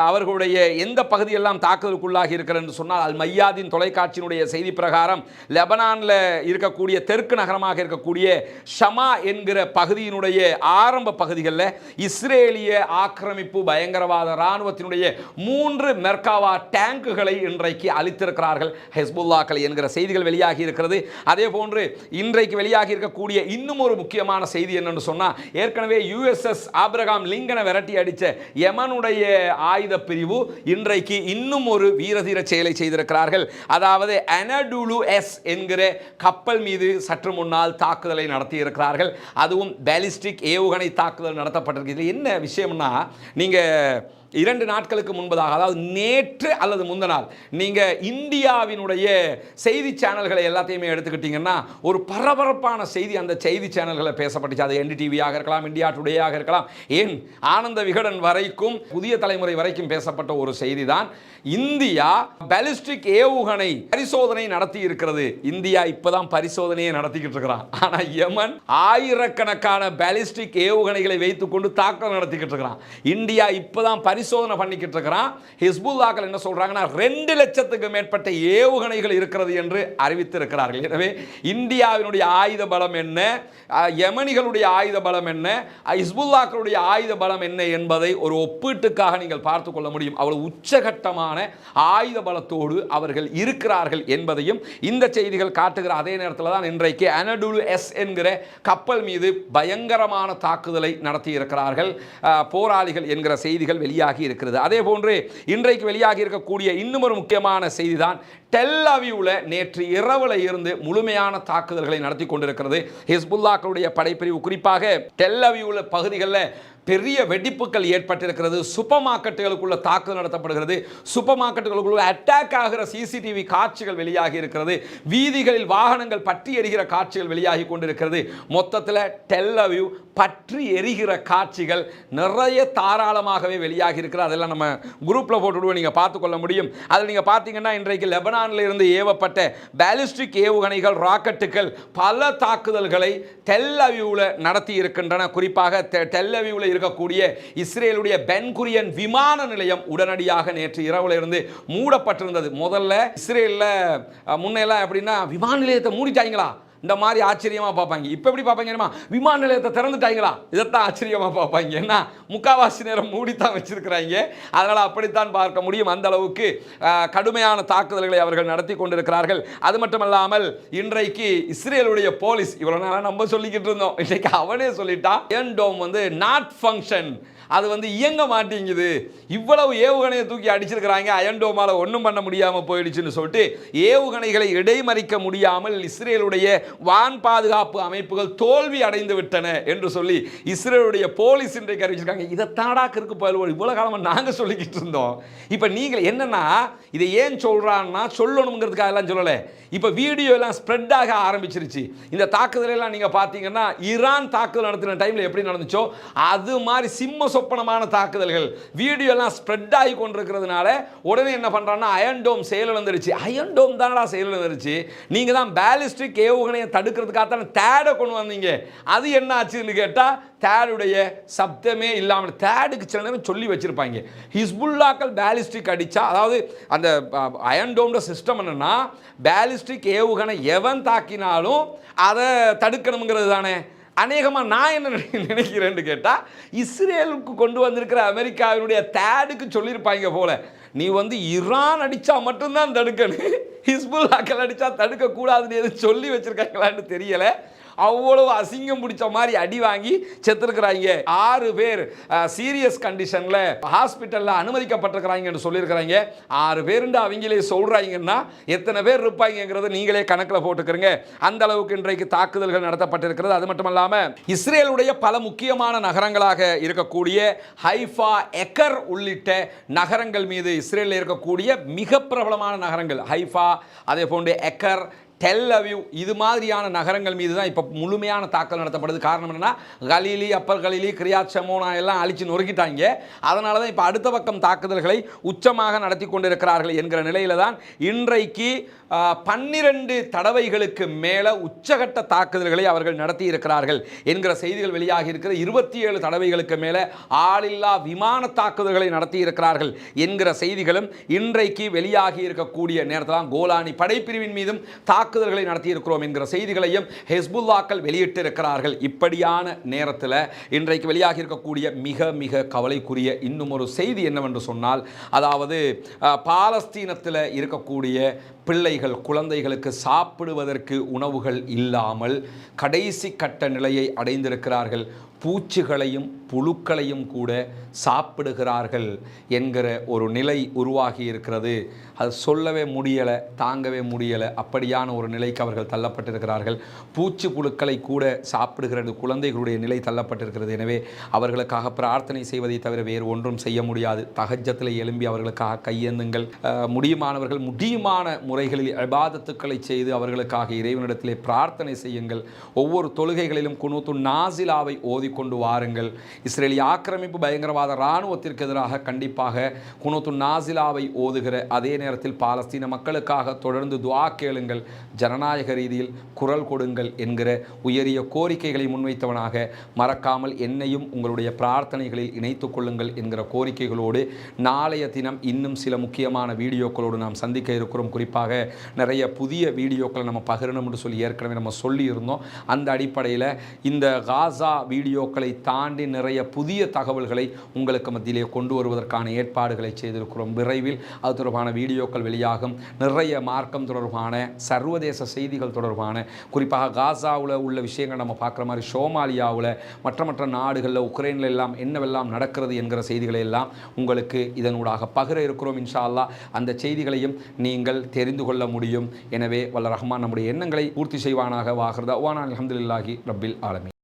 அவர்களுடைய எந்த பகுதியெல்லாம் தாக்குதலுக்குள்ளாகி இருக்கிறது சொன்னால், அல் மையாதின் தொலைக்காட்சியினுடைய செய்தி பிரகாரம் லெபனானில் இருக்கக்கூடிய தெற்கு நகரமாக இருக்கக்கூடிய ஷமா என்கிற பகுதியினுடைய ஆரம்ப பகுதிகளில் இஸ்ரேலிய ஆக்கிரமிப்பு பயங்கரவாத இராணுவத்தினுடைய 3 மெர்காவா டேங்குகளை இன்றைக்கு அளித்திருக்கிறார்கள் ஹிஸ்புல்லாக்கள் என்கிற செய்திகள் வெளியாகி இருக்கிறது. அதே போன்று இன்றைக்கு வெளியாகி இருக்கக்கூடிய இன்னும் ஒரு முக்கியமான செய்தி என்னன்னு சொன்னா, ஏற்கனவே யுஎஸ்எஸ் ஆப்ரஹாம் லிங்கனை விரட்டி அடிச்ச யமனுடைய ஆயுத பிரிவு இன்றைக்கு இன்னும் ஒரு வீரதீர செயலை செய்திருக்கிறார்கள். அதாவது அனடுலு எஸ் என்கிற கப்பல் மீது சற்று முன்னால் தாக்குதலை நடத்தி இருக்கிறார்கள். அதுவும் பாலிஸ்டிக் ஏவுகணை தாக்குதல் நடத்தப்பட்டிருக்கு. என்ன விஷயம்னா, நீங்க 2 நாட்களுக்கு முன்பதாக, அதாவது நேற்று அல்லது முந்த நாள், நீங்கள் இந்தியாவினுடைய செய்தி சேனல்களை எல்லாத்தையுமே எடுத்துக்கிட்டீங்கன்னா ஒரு பரபரப்பான செய்தி அந்த செய்தி சேனல்களை பேசப்பட்டுச்சு. அது என்டிடிவியாக இருக்கலாம், இந்தியா டுடேயாக இருக்கலாம், ஏன் ஆனந்த விகடன் வரைக்கும், புதிய தலைமுறை வரைக்கும் பேசப்பட்ட ஒரு செய்தி தான். இந்தியா பாலிஸ்டிக் ஏவுகணை பரிசோதனை நடத்தி இருக்கிறது. இந்தியா இப்பதான் பரிசோதனையை நடத்திக்கிட்டு இருக்கிறான். ஆனா யமன் ஆயிரக்கணக்கான பாலிஸ்டிக் ஏவுகணைகளை வைத்துக் கொண்டு தாக்குதல் நடத்திக்கிட்டு இருக்கிறான். இந்தியா இப்பதான் பரிசோதனை பண்ணிக்கிட்டு இருக்கிறான். ஹிஸ்புல்லாக்கள் என்ன சொல்றாங்கன்னா 2 லட்சத்துக்கு மேற்பட்ட ஏவுகணைகள் இருக்கிறது என்று அறிவித்திருக்கிறார்கள். எனவே இந்தியாவினுடைய ஆயுத பலம் என்ன, யமனிகளுடைய ஆயுத பலம் என்ன, ஹிஸ்புல்லாக்களுடைய ஆயுத பலம் என்ன என்பதை ஒரு ஒப்பீட்டுக்காக நீங்கள் பார்த்துக் கொள்ள முடியும். அவ்வளவு உச்சகட்டமான ஆயுத பலத்தோடு அவர்கள் இருக்கிறார்கள் என்பதையும் இந்த செய்திகள் காட்டுகிற அதே நேரத்தில் தான் இன்றைக்கு அனடுலு எஸ் என்கிற கப்பல் மீது பயங்கரமான தாக்குதலை நடத்தி இருக்கிறார்கள் போராளிகள் என்கிற செய்திகள் வெளியாகி இருக்கிறது. அதே போன்று இன்றைக்கு வெளியாகி இருக்கக்கூடிய இன்னும் ஒரு முக்கியமான செய்தி தான் டெல் அவீவ்ல நேற்று இரவுல இருந்து முழுமையான தாக்குதல்களை நடத்தி கொண்டிருக்கிறது ஹிஸ்புல்லாக்களுடைய படைப்பிரிவு. குறிப்பாக டெல் அவீவ்ல பகுதிகளில் பெரிய வெடிப்புகள் ஏற்பட்டிருக்கிறது. சூப்பர் மார்க்கெட்டுகளுக்குள்ள தாக்குதல் நடத்தப்படுகிறது. சூப்பர் மார்க்கெட்டுகளுக்குள்ள அட்டாக் ஆகிற சிசிடிவி காட்சிகள் வெளியாகி இருக்கிறது. வீதிகளில் வாகனங்கள் பற்றி எரிகிற காட்சிகள் வெளியாகி கொண்டிருக்கிறது. மொத்தத்தில் டெல் அவீவ் பற்றி எரிகிற காட்சிகள் நிறைய தாராளமாகவே வெளியாகி இருக்கிறது. அதெல்லாம் நம்ம குரூப்பில் போட்டுவிடுவோம், நீங்கள் பார்த்துக்கொள்ள முடியும். அதில் நீங்கள் பார்த்தீங்கன்னா இன்றைக்கு லெபனானில் இருந்து ஏவப்பட்ட பாலிஸ்டிக் ஏவுகணைகள், ராக்கெட்டுகள் பல தாக்குதல்களை டெல் அவீவ்ல நடத்தி இருக்கின்றன. குறிப்பாக டெல் அவீவ்ல இருக்கக்கூடிய இஸ்ரேலுடைய பென் குரியன் விமான நிலையம் உடனடியாக நேற்று இரவுல இருந்து மூடப்பட்டிருந்தது. முதல்ல இஸ்ரேல்ல முன்னெல்லாம் எப்படின்னா விமான நிலையத்தை மூடிட்டாங்களா இந்த மாதிரி ஆச்சரியமா பார்ப்பாங்க. இப்போ எப்படி பார்ப்பாங்க, விமான நிலையத்தை திறந்துட்டாங்களா, இதைத்தான் ஆச்சரியமா பார்ப்பாங்க. ஏன்னா முக்காவாசி நேரம் மூடித்தான் வச்சிருக்கிறாங்க. அதனால் அப்படித்தான் பார்க்க முடியும். அந்த அளவுக்கு கடுமையான தாக்குதல்களை அவர்கள் நடத்தி கொண்டிருக்கிறார்கள். அது மட்டுமல்லாமல் இன்றைக்கு இஸ்ரேலுடைய போலீஸ், இவ்வளவு நாளாக நம்ம சொல்லிக்கிட்டு இருந்தோம், இன்றைக்கு அவனே சொல்லிட்டான் அயர்ன் டோம் நாட் ஃபங்க்ஷன், அது இயங்க மாட்டேங்குது. இவ்வளவு ஏவுகணையை தூக்கி அடிச்சிருக்கிறாங்க, அயர்ன் டோமால ஒன்றும் பண்ண முடியாமல் போயிடுச்சுன்னு சொல்லிட்டு ஏவுகணைகளை இடைமறிக்க முடியாமல் இஸ்ரேலுடைய வான் பாதுகாப்பு அமைப்புகள் தோல்வி அடைந்து விட்டன என்று சொல்லி இஸ்ரேலுடைய போலீஸ் இன்றைக்கு அறிவிச்சிருக்காங்க. இதை தாடாக்கு போய் இவ்வளவு காலமாக நாங்கள் சொல்லிக்கிட்டு இருந்தோம். இப்போ நீங்கள் என்னன்னா இதை ஏன் சொல்றான்னா சொல்லணுங்கிறதுக்காக எல்லாம் சொல்லலை. இப்போ வீடியோ எல்லாம் ஸ்ப்ரெட் ஆக ஆரம்பிச்சிருச்சு. இந்த தாக்குதல் எல்லாம் நீங்க பார்த்தீங்கன்னா ஈரான் தாக்குதல் நடத்தின டைம்ல எப்படி நடந்துச்சோ அது மாதிரி சிம்ம சொப்பனமான தாக்குதல்கள் வீடியோ எல்லாம் ஸ்ப்ரெட் ஆகி கொண்டிருக்கிறதுனால உடனே என்ன பண்றாங்கன்னா அயர்ன் டோம் செயலிழந்துருச்சு. அயர்ன் டோம் தானடா செயலிழந்துருச்சு, நீங்க தான் பாலிஸ்டிக் ஏவுகணையை தடுக்கிறதுக்காக தான் தேடை கொண்டு வந்தீங்க, அது என்ன ஆச்சுன்னு கேட்டா தேடுடைய சப்தமே இல்லாமல் தேடுக்கு சில நேரம் சொல்லி வச்சிருப்பாங்க. ஹிஸ்புல்லாக்கள் பாலிஸ்டிக் அடிச்சா, அதாவது அந்த அயர்ன் டோம்ட சிஸ்டம் என்னன்னா பாலிஸ்டிக் ஏவுகணை எவன் தாக்கினாலும் அதை தடுக்கணுங்கிறது தானே. அநேகமாக நான் என்ன நினைக்கிறேன்னு கேட்டால் இஸ்ரேலுக்கு கொண்டு வந்திருக்கிற அமெரிக்காவினுடைய தேடுக்கு சொல்லியிருப்பாங்க போல, நீ ஈரான் அடித்தா மட்டும்தான் தடுக்கணும், ஹிஸ்புல்லாக்கள் அடித்தா தடுக்கக்கூடாதுன்னு எதுவும் சொல்லி வச்சுருக்காங்களான்னு தெரியலை. அவ்வளவு அசிங்கம் பிடிச்ச மாதிரி அடி வாங்கி செத்துருக்கிறாங்க. 6 பேர் சீரியஸ் கண்டிஷனில் ஹாஸ்பிட்டலில் அனுமதிக்கப்பட்டிருக்கிறாங்கன்னு சொல்லியிருக்கிறாங்க. 6 பேருண்டு அவங்களே சொல்கிறாங்கன்னா எத்தனை பேர் இருப்பாங்கிறத நீங்களே கணக்கில் போட்டுக்கிறங்க. அந்த அளவுக்கு இன்றைக்கு தாக்குதல்கள் நடத்தப்பட்டிருக்கிறது. அது மட்டும் இல்லாமல் இஸ்ரேலுடைய பல முக்கியமான நகரங்களாக இருக்கக்கூடிய ஹைஃபா, எக்கர் உள்ளிட்ட நகரங்கள் மீது இஸ்ரேலில் இருக்கக்கூடிய மிக பிரபலமான நகரங்கள் ஹைஃபா, அதே போன்று எக்கர், டெல் அவீவ், இது மாதிரியான நகரங்கள் மீது தான் இப்போ முழுமையான தாக்கல் நடத்தப்படுது. காரணம் என்னன்னா கலீலி, அப்பர் கலீலி, கிரியாத் ஷமோனா எல்லாம் அழிச்சு நொறுக்கிட்டாங்க. அதனால தான் இப்போ அடுத்த பக்கம் தாக்குதல்களை உச்சமாக நடத்தி கொண்டிருக்கிறார்கள் என்கிற நிலையில தான் இன்றைக்கு 12 தடவைகளுக்கு மேலே உச்சகட்ட தாக்குதல்களை அவர்கள் நடத்தி இருக்கிறார்கள் என்கிற செய்திகள் வெளியாகி இருக்கிற. 27 தடவைகளுக்கு மேலே ஆளில்லா விமான தாக்குதல்களை நடத்தி இருக்கிறார்கள் என்கிற செய்திகளும் இன்றைக்கு வெளியாகி இருக்கக்கூடிய நேரத்தில் கோலானி படைப்பிரிவின் மீதும் தாக்குதல்களை நடத்தி இருக்கிறோம் என்கிற செய்திகளையும் ஹிஸ்புல்லாக்கள் வெளியிட்டு இருக்கிறார்கள். இப்படியான நேரத்தில் இன்றைக்கு வெளியாகி இருக்கக்கூடிய மிக மிக கவலைக்குரிய இன்னும் ஒரு செய்தி என்னவென்று சொன்னால், அதாவது பாலஸ்தீனத்தில் இருக்கக்கூடிய பிள்ளைகள், குழந்தைகளுக்கு சாப்பிடுவதற்கு உணவுகள் இல்லாமல் கடைசி கட்ட நிலையை அடைந்திருக்கிறார்கள். பூச்சிகளையும் புழுக்களையும் கூட சாப்பிடுகிறார்கள் என்கிற ஒரு நிலை உருவாகி இருக்கிறது. அது சொல்லவே முடியலை, தாங்கவே முடியலை. அப்படியான ஒரு நிலைக்கு அவர்கள் தள்ளப்பட்டிருக்கிறார்கள். பூச்சி புழுக்களை கூட சாப்பிடுகிறது குழந்தைகளுடைய நிலை தள்ளப்பட்டிருக்கிறது. எனவே அவர்களுக்காக பிரார்த்தனை செய்வதை தவிர வேறு ஒன்றும் செய்ய முடியாது. தஹஜ்ஜத்தில் எழும்பி அவர்களுக்காக கையேந்துங்கள். முடியுமானவர்கள் முடியுமான முறைகளில் இபாதத்துக்களை செய்து அவர்களுக்காக இறைவனிடத்திலே பிரார்த்தனை செய்யுங்கள். ஒவ்வொரு தொழுகைகளிலும் குனூத்து நாசிலாவை ஓதிக்கொண்டு வாருங்கள். இஸ்ரேலிய ஆக்கிரமிப்பு பயங்கரவாத இராணுவத்திற்கு எதிராக கண்டிப்பாக குனூத்து நாசிலாவை ஓதுகிற அதே நேரத்தில் பாலஸ்தீன மக்களுக்காக தொடர்ந்து துஆ கேளுங்கள், ஜனநாயக ரீதியில் குரல் கொடுங்கள் என்கிற உயரிய கோரிக்கைகளை முன்வைத்தவனாக மறக்காமல் என்னையும் உங்களுடைய பிரார்த்தனைகளில் இணைத்துக் கொள்ளுங்கள் என்கிற கோரிக்கைகளோடு நாளைய தினம் இன்னும் சில முக்கியமான வீடியோக்களோடு நாம் சந்திக்க இருக்கிறோம். குறிப்பாக நிறைய புதிய வீடியோக்களை நம்ம பகிரணும்னு சொல்லி ஏற்கனவே நம்ம சொல்லியிருந்தோம். அந்த அடிப்படையில் இந்த காசா வீடியோ வீடியோக்களை தாண்டி நிறைய புதிய தகவல்களை உங்களுக்கு மத்தியிலே கொண்டு வருவதற்கான ஏற்பாடுகளை செய்திருக்கிறோம். விரைவில் அது தொடர்பான வீடியோக்கள் வெளியாகும். நிறைய மார்க்கம் தொடர்பான சர்வதேச செய்திகள் தொடர்பான, குறிப்பாக காசாவில் உள்ள விஷயங்கள் நம்ம பார்க்குற மாதிரி சோமாலியாவில் மற்ற நாடுகளில் உக்ரைனில் எல்லாம் என்னவெல்லாம் நடக்கிறது என்கிற செய்திகளை எல்லாம் உங்களுக்கு இதனூடாக பகிர இருக்கிறோம். இன்ஷா அல்லாஹ் அந்த செய்திகளையும் நீங்கள் தெரிந்து கொள்ள முடியும். எனவே வல்ல ரஹ்மான் நம்முடைய எண்ணங்களை பூர்த்தி செய்வானாக. வாஹிர் தஅவானா அல்ஹம்துலில்லாஹி ரப்பில் ஆலமீன்.